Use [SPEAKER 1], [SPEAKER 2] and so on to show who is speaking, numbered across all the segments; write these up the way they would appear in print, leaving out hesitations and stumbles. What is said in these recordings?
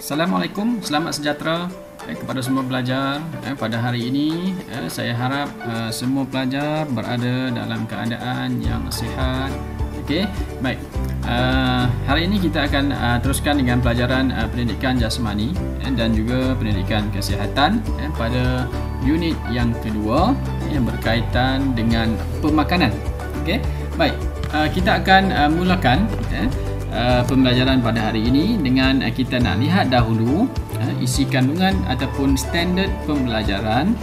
[SPEAKER 1] Assalamualaikum, selamat sejahtera kepada semua pelajar. Pada hari ini saya harap semua pelajar berada dalam keadaan yang sihat. Okey, baik. Hari ini kita akan teruskan dengan pelajaran pendidikan jasmani dan juga pendidikan kesihatan pada unit yang kedua yang berkaitan dengan pemakanan. Okey, baik. Kita akan mulakan pembelajaran pada hari ini dengan kita nak lihat dahulu isi kandungan ataupun standard pembelajaran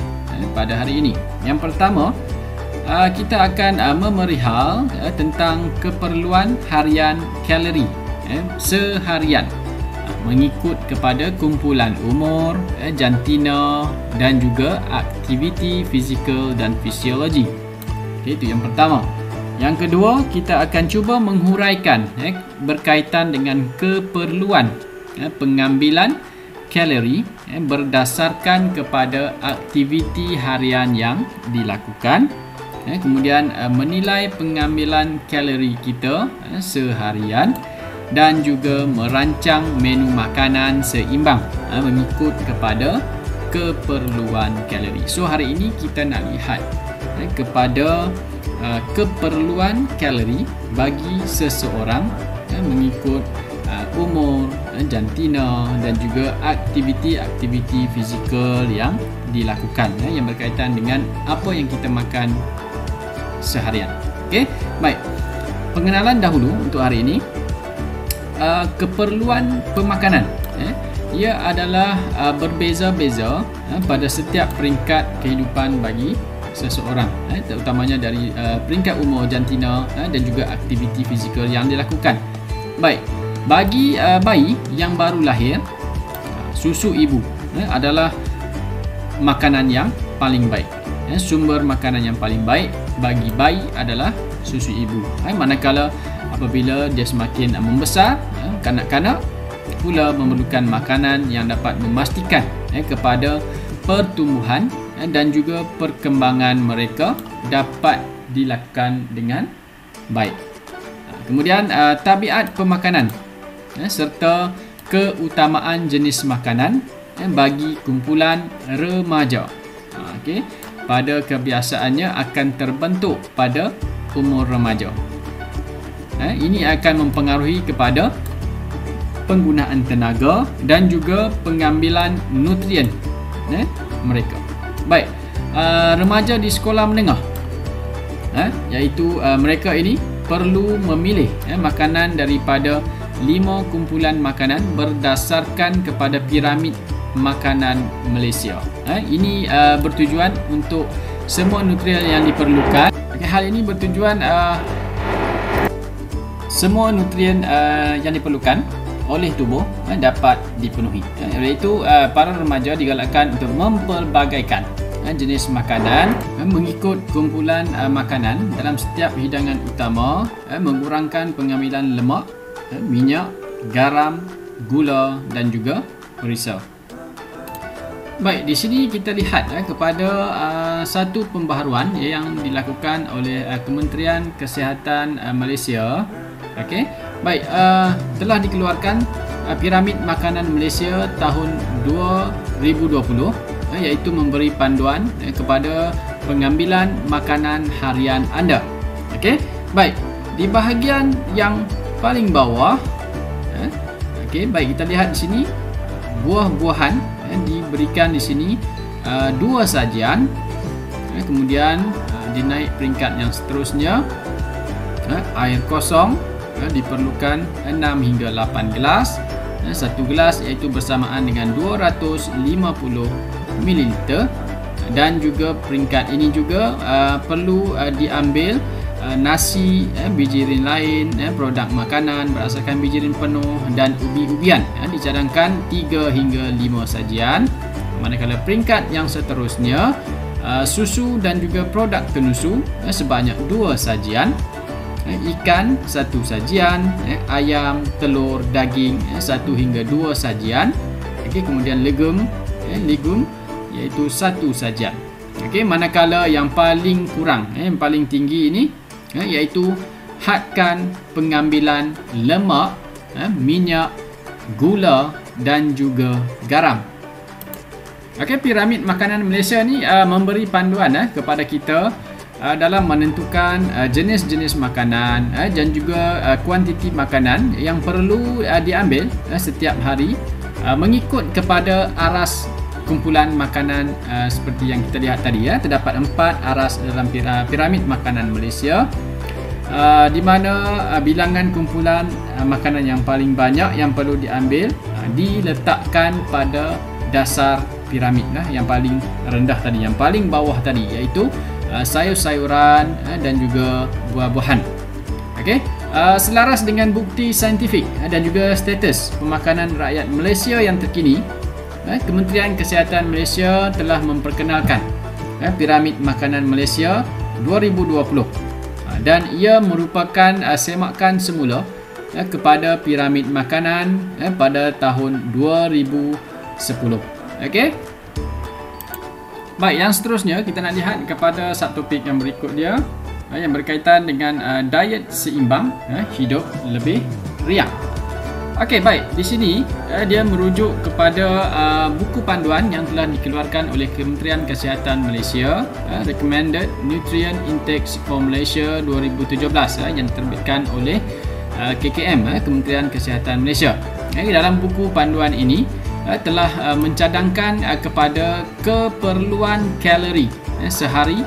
[SPEAKER 1] pada hari ini. Yang pertama, kita akan memerihal tentang keperluan harian kalori seharian mengikut kepada kumpulan umur, jantina dan juga aktiviti fizikal dan fisiologi. Okay, itu yang pertama. Yang kedua, kita akan cuba menghuraikan berkaitan dengan keperluan pengambilan kalori berdasarkan kepada aktiviti harian yang dilakukan. Kemudian menilai pengambilan kalori kita seharian dan juga merancang menu makanan seimbang mengikut kepada keperluan kalori. So hari ini kita nak lihat kepada keperluan kalori bagi seseorang mengikut umur, jantina dan juga aktiviti-aktiviti fizikal yang dilakukan yang berkaitan dengan apa yang kita makan seharian. Okey, baik. Pengenalan dahulu untuk hari ini. Keperluan pemakanan ia adalah berbeza-beza pada setiap peringkat kehidupan bagi seseorang, terutamanya dari peringkat umur, jantina dan juga aktiviti fizikal yang dilakukan. Baik, bagi bayi yang baru lahir, susu ibu adalah makanan yang paling baik. Sumber makanan yang paling baik bagi bayi adalah susu ibu. Manakala apabila dia semakin membesar, kanak-kanak pula memerlukan makanan yang dapat memastikan kepada pertumbuhan dan juga perkembangan mereka dapat dilakukan dengan baik. Kemudian tabiat pemakanan serta keutamaan jenis makanan bagi kumpulan remaja. Okey, pada kebiasaannya akan terbentuk pada umur remaja. Ini akan mempengaruhi kepada penggunaan tenaga dan juga pengambilan nutrien mereka. Baik, remaja di sekolah menengah, iaitu mereka ini perlu memilih makanan daripada 5 kumpulan makanan berdasarkan kepada piramid makanan Malaysia. Ini bertujuan untuk semua nutrien yang diperlukan. Hal ini bertujuan semua nutrien yang diperlukan oleh tubuh dapat dipenuhi. Oleh itu, para remaja digalakkan untuk mempelbagaikan jenis makanan mengikut kumpulan makanan dalam setiap hidangan utama, mengurangkan pengambilan lemak, minyak, garam, gula dan juga perisa. Baik, di sini kita lihat kepada satu pembaharuan yang dilakukan oleh Kementerian Kesihatan Malaysia. Okey, baik, telah dikeluarkan piramid makanan Malaysia tahun 2020, iaitu memberi panduan kepada pengambilan makanan harian anda. Okey, baik, di bahagian yang paling bawah, okey, baik, kita lihat di sini buah-buahan diberikan di sini 2 sajian. Kemudian dinaik peringkat yang seterusnya, air kosong diperlukan 6 hingga 8 gelas. Satu gelas iaitu bersamaan dengan 250 ml. Dan juga peringkat ini juga perlu diambil nasi, bijirin lain, produk makanan berdasarkan bijirin penuh dan ubi-ubian dicadangkan 3 hingga 5 sajian. Manakala peringkat yang seterusnya, susu dan juga produk tenusu sebanyak 2 sajian, ikan 1 sajian, ayam, telur, daging 1 hingga 2 sajian. Okey, kemudian legum iaitu 1 sajian. Okey, manakala yang paling kurang, yang paling tinggi ini iaitu hadkan pengambilan lemak, minyak, gula dan juga garam. Okey, piramid makanan Malaysia ni memberi panduan kepada kita dalam menentukan jenis-jenis makanan dan juga kuantiti makanan yang perlu diambil setiap hari mengikut kepada aras kumpulan makanan seperti yang kita lihat tadi. Terdapat 4 aras dalam piramid makanan Malaysia, di mana bilangan kumpulan makanan yang paling banyak yang perlu diambil diletakkan pada dasar piramid yang paling rendah tadi, yang paling bawah tadi, iaitu sayur-sayuran dan juga buah-buahan. Okey, selaras dengan bukti saintifik dan juga status pemakanan rakyat Malaysia yang terkini, Kementerian Kesihatan Malaysia telah memperkenalkan piramid makanan Malaysia 2020 dan ia merupakan semakan semula kepada piramid makanan pada tahun 2010. Okey. Baik, yang seterusnya kita nak lihat kepada subtopik yang berikut dia yang berkaitan dengan diet seimbang, hidup lebih riang. Okey, baik. Di sini dia merujuk kepada buku panduan yang telah dikeluarkan oleh Kementerian Kesihatan Malaysia, Recommended Nutrient Intakes for Malaysia 2017 yang diterbitkan oleh KKM, Kementerian Kesihatan Malaysia. Dalam buku panduan ini telah mencadangkan kepada keperluan kalori sehari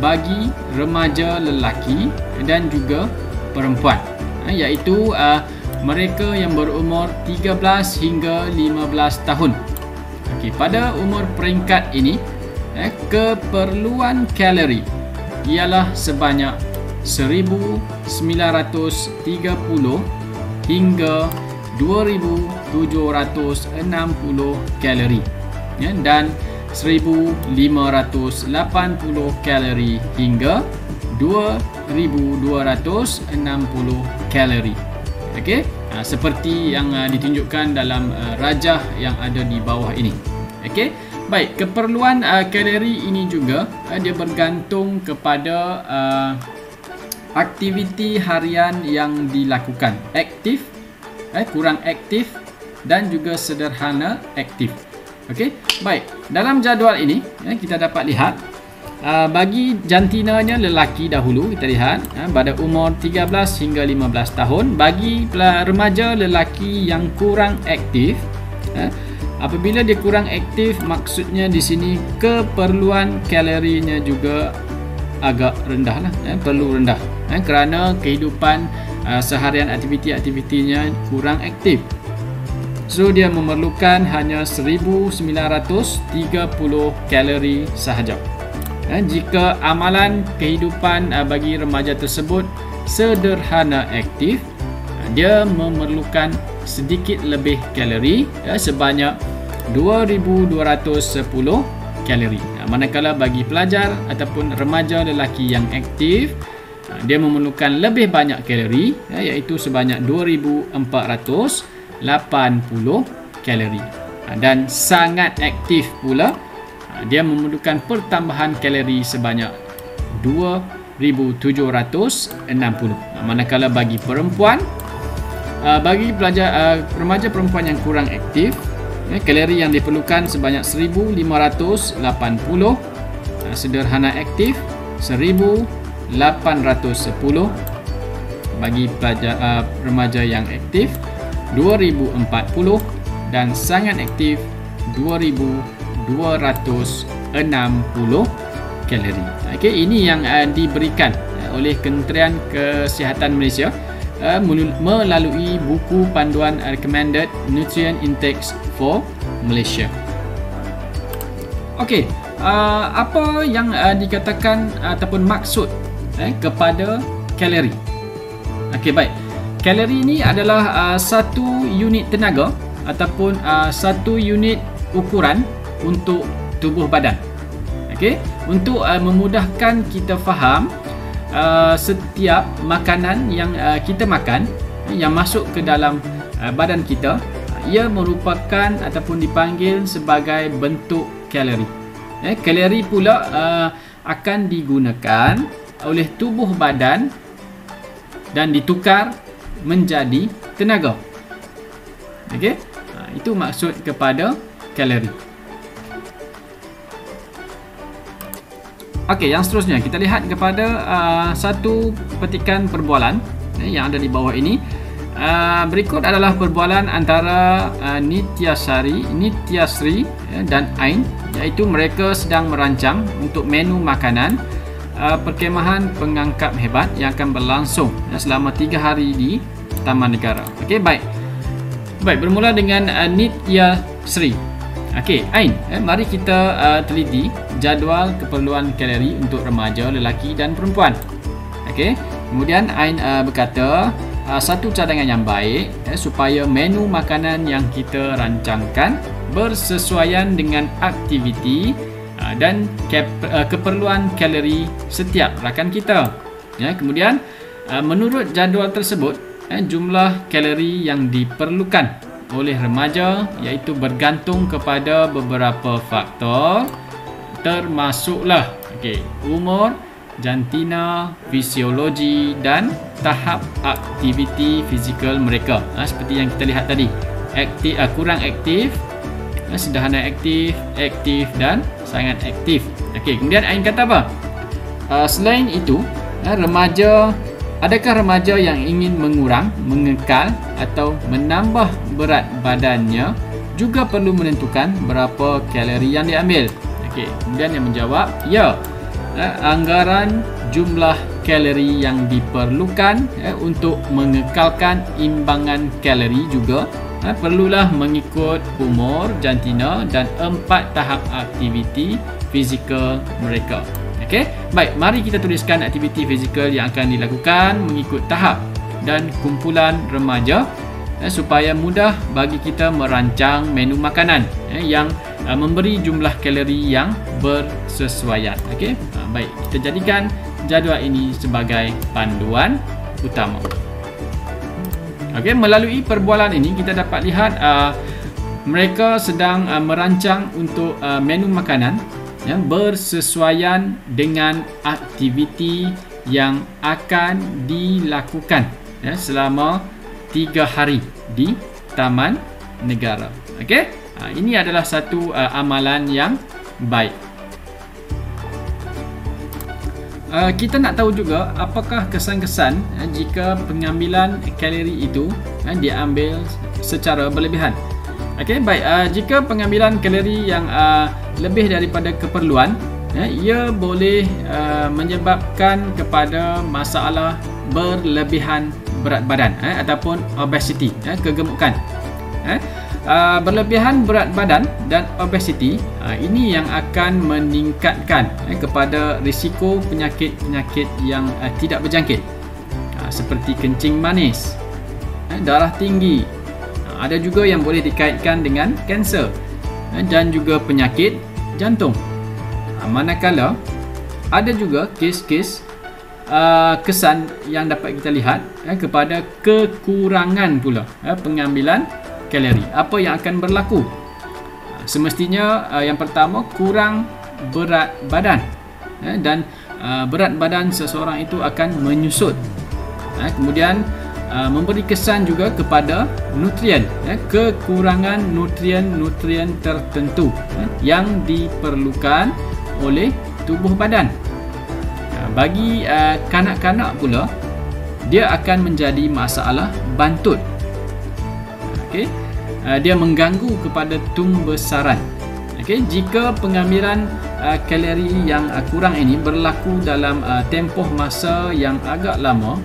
[SPEAKER 1] bagi remaja lelaki dan juga perempuan, iaitu mereka yang berumur 13 hingga 15 tahun. Okey, pada umur peringkat ini keperluan kalori ialah sebanyak 1930 hingga 2760 kalori dan 1580 kalori hingga 2260 kalori. Okey, seperti yang ditunjukkan dalam rajah yang ada di bawah ini. Okey, baik, keperluan kalori ini juga dia bergantung kepada aktiviti harian yang dilakukan, aktif, kurang aktif dan juga sederhana aktif. Okey, baik, dalam jadual ini kita dapat lihat bagi jantinanya lelaki dahulu, kita lihat pada umur 13 hingga 15 tahun. Bagi remaja lelaki yang kurang aktif, apabila dia kurang aktif, maksudnya di sini keperluan kalorinya juga agak rendah lah, perlu rendah kerana kehidupan seharian aktiviti-aktivitinya kurang aktif. So dia memerlukan hanya 1930 kalori sahaja. Jika amalan kehidupan bagi remaja tersebut sederhana aktif, dia memerlukan sedikit lebih kalori, sebanyak 2210 kalori. Manakala bagi pelajar ataupun remaja lelaki yang aktif, dia memerlukan lebih banyak kalori, iaitu sebanyak 2480 kalori. Dan sangat aktif pula, dia memerlukan pertambahan kalori sebanyak 2760. Manakala bagi perempuan, bagi pelajar remaja perempuan yang kurang aktif, kalori yang diperlukan sebanyak 1580, sederhana aktif 1810, bagi pelajar remaja yang aktif 2040 dan sangat aktif 2260 kalori. Okey, ini yang diberikan oleh Kementerian Kesihatan Malaysia melalui buku panduan Recommended Nutrient Intakes for Malaysia. Okey, apa yang dikatakan ataupun maksud kepada kalori? Okey, baik. Kalori ini adalah satu unit tenaga ataupun satu unit ukuran untuk tubuh badan. Okey, untuk memudahkan kita faham, setiap makanan yang kita makan yang masuk ke dalam badan kita, ia merupakan ataupun dipanggil sebagai bentuk kalori. Kalori pula akan digunakan oleh tubuh badan dan ditukar menjadi tenaga. Okey, Itu maksud kepada kalori. Okey, yang seterusnya kita lihat kepada satu petikan perbualan yang ada di bawah ini. Berikut adalah perbualan antara Nityasri dan Ain, iaitu mereka sedang merancang untuk menu makanan perkemahan pengangkap hebat yang akan berlangsung selama 3 hari di Taman Negara. Okey, baik, bermula dengan Nityasri. Okey, Ain, mari kita teliti jadual keperluan kalori untuk remaja, lelaki dan perempuan. Okey, kemudian Ain berkata satu cadangan yang baik supaya menu makanan yang kita rancangkan bersesuaian dengan aktiviti dan keperluan kalori setiap rakan kita. Kemudian menurut jadual tersebut, jumlah kalori yang diperlukan oleh remaja iaitu bergantung kepada beberapa faktor, termasuklah umur, jantina, fisiologi dan tahap aktiviti fizikal mereka. Seperti yang kita lihat tadi, kurang aktif, sederhana aktif, aktif dan sangat aktif. Kemudian Ain kata apa? Selain itu, adakah remaja yang ingin mengekal atau menambah berat badannya juga perlu menentukan berapa kalori yang diambil? Kemudian yang menjawab, ya, anggaran jumlah kalori yang diperlukan untuk mengekalkan imbangan kalori juga perlulah mengikut umur, jantina dan 4 tahap aktiviti fizikal mereka. Baik, mari kita tuliskan aktiviti fizikal yang akan dilakukan mengikut tahap dan kumpulan remaja supaya mudah bagi kita merancang menu makanan yang memberi jumlah kalori yang bersesuaian. Baik, kita jadikan jadual ini sebagai panduan utama. Melalui perbualan ini kita dapat lihat mereka sedang merancang untuk menu makanan yang bersesuaian dengan aktiviti yang akan dilakukan selama 3 hari di Taman Negara. Ini adalah satu amalan yang baik. Kita nak tahu juga apakah kesan-kesan jika pengambilan kalori itu diambil secara berlebihan. Baik, jika pengambilan kalori yang lebih daripada keperluan, ia boleh menyebabkan kepada masalah berlebihan berat badan ataupun obesiti, kegemukan. Berlebihan berat badan dan obesiti ini yang akan meningkatkan kepada risiko penyakit-penyakit yang tidak berjangkit seperti kencing manis, darah tinggi, ada juga yang boleh dikaitkan dengan kanser dan juga penyakit jantung. Manakala ada juga kes-kes kesan yang dapat kita lihat kepada kekurangan pula pengambilan kalori. Apa yang akan berlaku? Semestinya yang pertama, kurang berat badan dan berat badan seseorang itu akan menyusut. Kemudian memberi kesan juga kepada nutrien, kekurangan nutrien-nutrien tertentu yang diperlukan oleh tubuh badan. Bagi kanak-kanak pula, dia akan menjadi masalah bantut. Dia mengganggu kepada tumbesaran. Jika pengambilan kalori yang kurang ini berlaku dalam tempoh masa yang agak lama,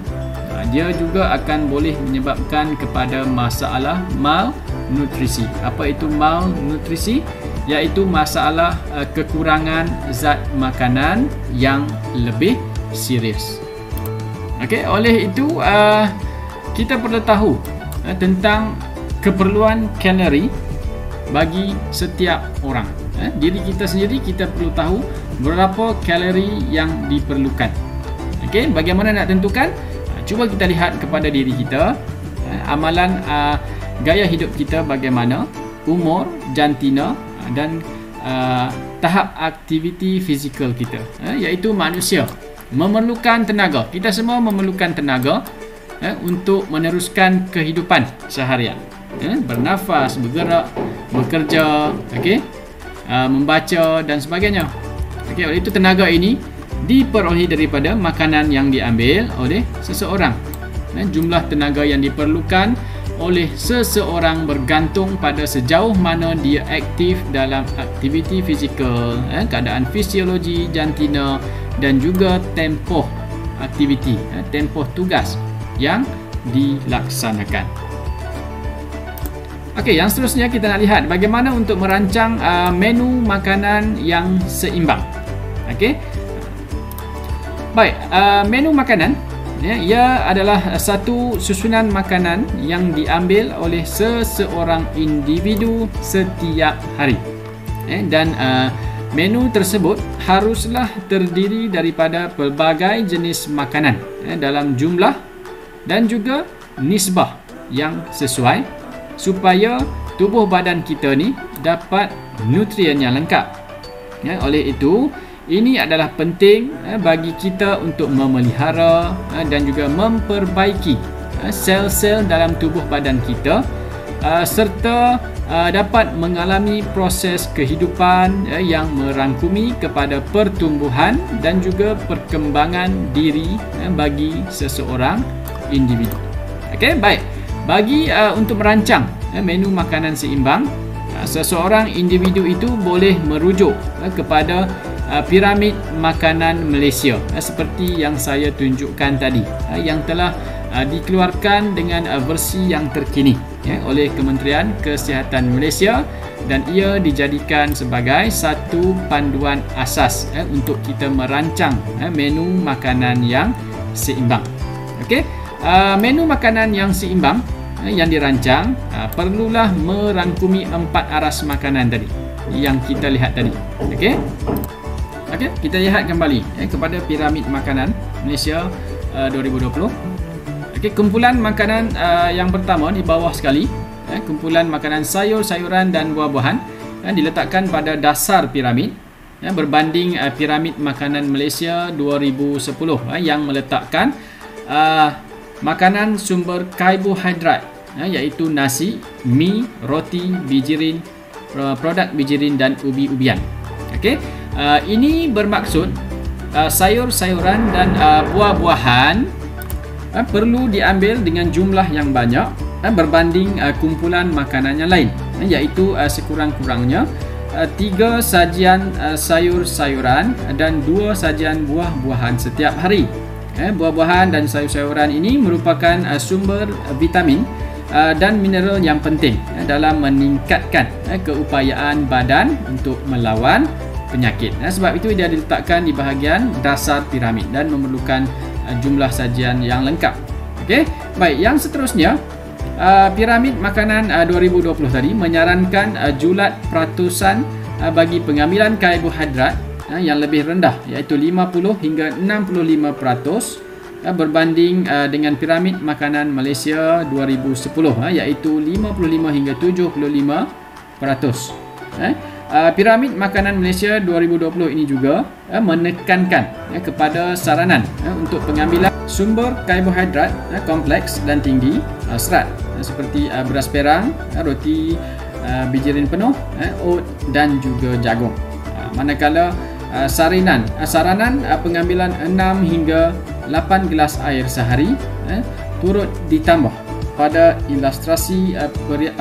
[SPEAKER 1] dia juga akan boleh menyebabkan kepada masalah malnutrisi. Apa itu malnutrisi? Iaitu masalah kekurangan zat makanan yang lebih serius. Oleh itu kita perlu tahu tentang keperluan kalori bagi setiap orang. Diri kita sendiri, kita perlu tahu berapa kalori yang diperlukan. Bagaimana nak tentukan? Cuba kita lihat kepada diri kita, amalan gaya hidup kita bagaimana, umur, jantina dan tahap aktiviti fizikal kita, iaitu manusia memerlukan tenaga. Kita semua memerlukan tenaga untuk meneruskan kehidupan seharian. bernafas, bergerak, bekerja, okey, membaca dan sebagainya. Okey, oleh itu tenaga ini diperolehi daripada makanan yang diambil oleh seseorang. Jumlah tenaga yang diperlukan oleh seseorang bergantung pada sejauh mana dia aktif dalam aktiviti fizikal, keadaan fisiologi jantina dan juga tempoh aktiviti, tempoh tugas yang dilaksanakan. Okey, yang seterusnya kita nak lihat bagaimana untuk merancang menu makanan yang seimbang. Okey. Baik, menu makanan ia adalah satu susunan makanan yang diambil oleh seseorang individu setiap hari. Dan menu tersebut haruslah terdiri daripada pelbagai jenis makanan dalam jumlah dan juga nisbah yang sesuai supaya tubuh badan kita ni dapat nutrien yang lengkap. Oleh itu, ini adalah penting bagi kita untuk memelihara dan juga memperbaiki sel-sel dalam tubuh badan kita serta dapat mengalami proses kehidupan yang merangkumi kepada pertumbuhan dan juga perkembangan diri bagi seseorang individu. Okey, baik. Bagi untuk merancang menu makanan seimbang, seseorang individu itu boleh merujuk kepada piramid makanan Malaysia seperti yang saya tunjukkan tadi, yang telah dikeluarkan dengan versi yang terkini oleh Kementerian Kesihatan Malaysia, dan ia dijadikan sebagai satu panduan asas untuk kita merancang menu makanan yang seimbang. Okey, menu makanan yang seimbang yang dirancang perlulah merangkumi 4 aras makanan tadi yang kita lihat tadi. Okey. Okey, kita lihat kembali kepada piramid makanan Malaysia 2020. Okey, kumpulan makanan yang pertama di bawah sekali, kumpulan makanan sayur-sayuran dan buah-buahan diletakkan pada dasar piramid berbanding piramid makanan Malaysia 2010 yang meletakkan makanan sumber karbohidrat iaitu nasi, mi, roti, bijirin, produk bijirin dan ubi-ubian. Okey. Ini bermaksud sayur-sayuran dan buah-buahan perlu diambil dengan jumlah yang banyak berbanding kumpulan makanan yang lain, iaitu sekurang-kurangnya 3 sajian sayur-sayuran dan 2 sajian buah-buahan setiap hari. Buah-buahan dan sayur-sayuran ini merupakan sumber vitamin dan mineral yang penting dalam meningkatkan keupayaan badan untuk melawan penyakit. Sebab itu dia diletakkan di bahagian dasar piramid dan memerlukan jumlah sajian yang lengkap. Okey, baik, yang seterusnya piramid makanan 2020 tadi menyarankan julat peratusan bagi pengambilan karbohidrat yang lebih rendah, iaitu 50 hingga 65% berbanding dengan piramid makanan Malaysia 2010 iaitu 55 hingga 75%. Piramid makanan Malaysia 2020 ini juga menekankan kepada saranan untuk pengambilan sumber karbohidrat kompleks dan tinggi serat seperti beras perang, roti bijirin penuh, oat dan juga jagung. Manakala saranan pengambilan 6 hingga 8 gelas air sehari turut ditambah pada ilustrasi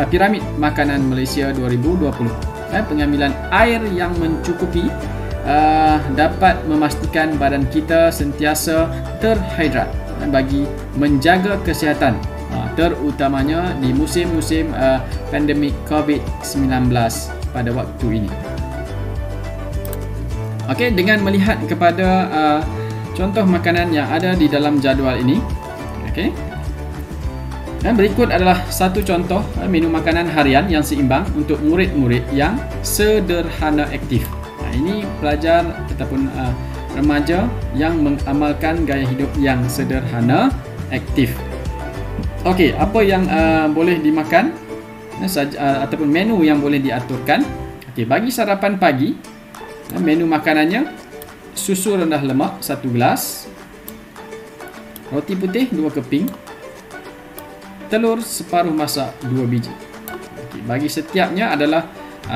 [SPEAKER 1] piramid makanan Malaysia 2020. Pengambilan air yang mencukupi dapat memastikan badan kita sentiasa terhidrat bagi menjaga kesihatan, terutamanya di musim-musim pandemik COVID-19 pada waktu ini. Okey, dengan melihat kepada contoh makanan yang ada di dalam jadual ini, okey, dan berikut adalah satu contoh menu makanan harian yang seimbang untuk murid-murid yang sederhana aktif. Ini pelajar ataupun remaja yang mengamalkan gaya hidup yang sederhana aktif. Okey, apa yang boleh dimakan ataupun menu yang boleh diaturkan? Okey, bagi sarapan pagi, menu makanannya susu rendah lemak 1 gelas, roti putih 2 keping, telur separuh masak 2 biji. Okey, bagi setiapnya adalah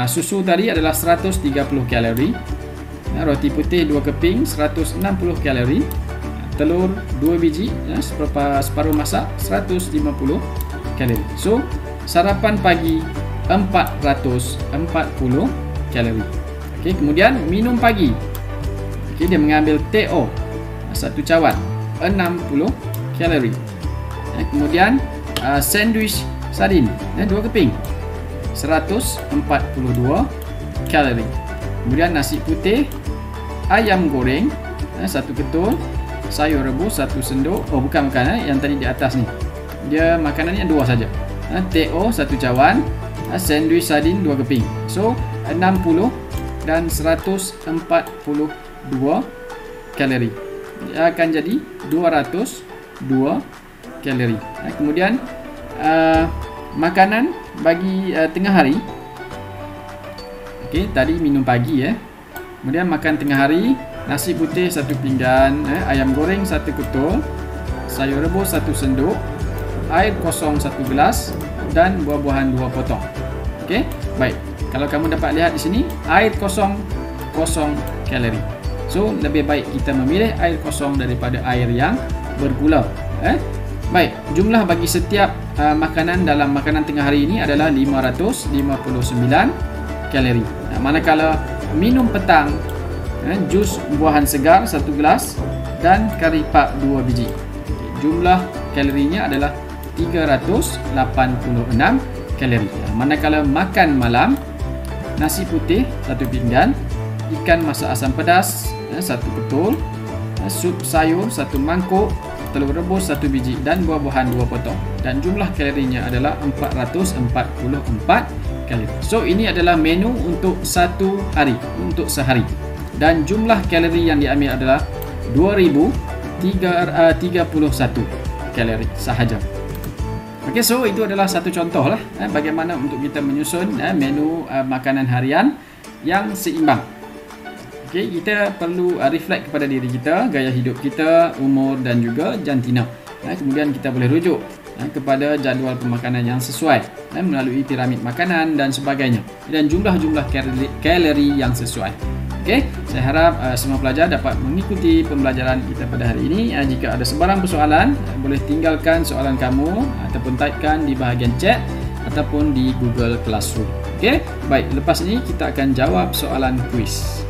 [SPEAKER 1] susu tadi adalah 130 kalori, roti putih 2 keping 160 kalori, telur 2 biji separuh masak 150 kalori. So sarapan pagi 440 kalori. Okey, kemudian minum pagi. Okey, dia mengambil TO 1 cawan 60 kalori. Kemudian sandwich sardin 2 keping 142 kalori. Kemudian nasi putih, ayam goreng 1 ketul, sayur rebus 1 sendok. Oh bukan yang tadi di atas ni. Dia makanannya 2 saja. TO 1 cawan, sandwich sardin 2 keping. So 60 dan 142 kalori. Dia akan jadi 202 kalori. Kemudian makanan bagi tengah hari. Okey, tadi minum pagi Kemudian makan tengah hari, nasi putih 1 pinggan, ayam goreng 1 ketul, sayur rebus 1 sendok, air kosong 1 gelas dan buah-buahan 2 potong. Okey, baik. Kalau kamu dapat lihat di sini, air kosong 0 kalori. So lebih baik kita memilih air kosong daripada air yang bergula. Baik, jumlah bagi setiap makanan dalam makanan tengah hari ini adalah 559 kalori. Manakala minum petang, jus buahan segar 1 gelas dan kari pap 2 biji. Jumlah kalorinya adalah 386 kalori. Manakala makan malam, nasi putih 1 pinggan, ikan masak asam pedas 1 ketul, sup sayur 1 mangkuk, telur rebus 1 biji dan buah-buahan 2 potong. Dan jumlah kalorinya adalah 444 kalori. So ini adalah menu untuk satu hari, untuk sehari. Dan jumlah kalori yang diambil adalah 2031 kalori sahaja. Okey, so itu adalah satu contoh lah bagaimana untuk kita menyusun menu makanan harian yang seimbang. Okey, kita perlu reflect kepada diri kita, gaya hidup kita, umur dan juga jantina. Kemudian kita boleh rujuk kepada jadual pemakanan yang sesuai melalui piramid makanan dan sebagainya, dan jumlah-jumlah kalori yang sesuai. Okey, saya harap semua pelajar dapat mengikuti pembelajaran kita pada hari ini. Jika ada sebarang persoalan, boleh tinggalkan soalan kamu ataupun typekan di bahagian chat ataupun di Google Classroom. Okey, baik, lepas ini kita akan jawab soalan kuis.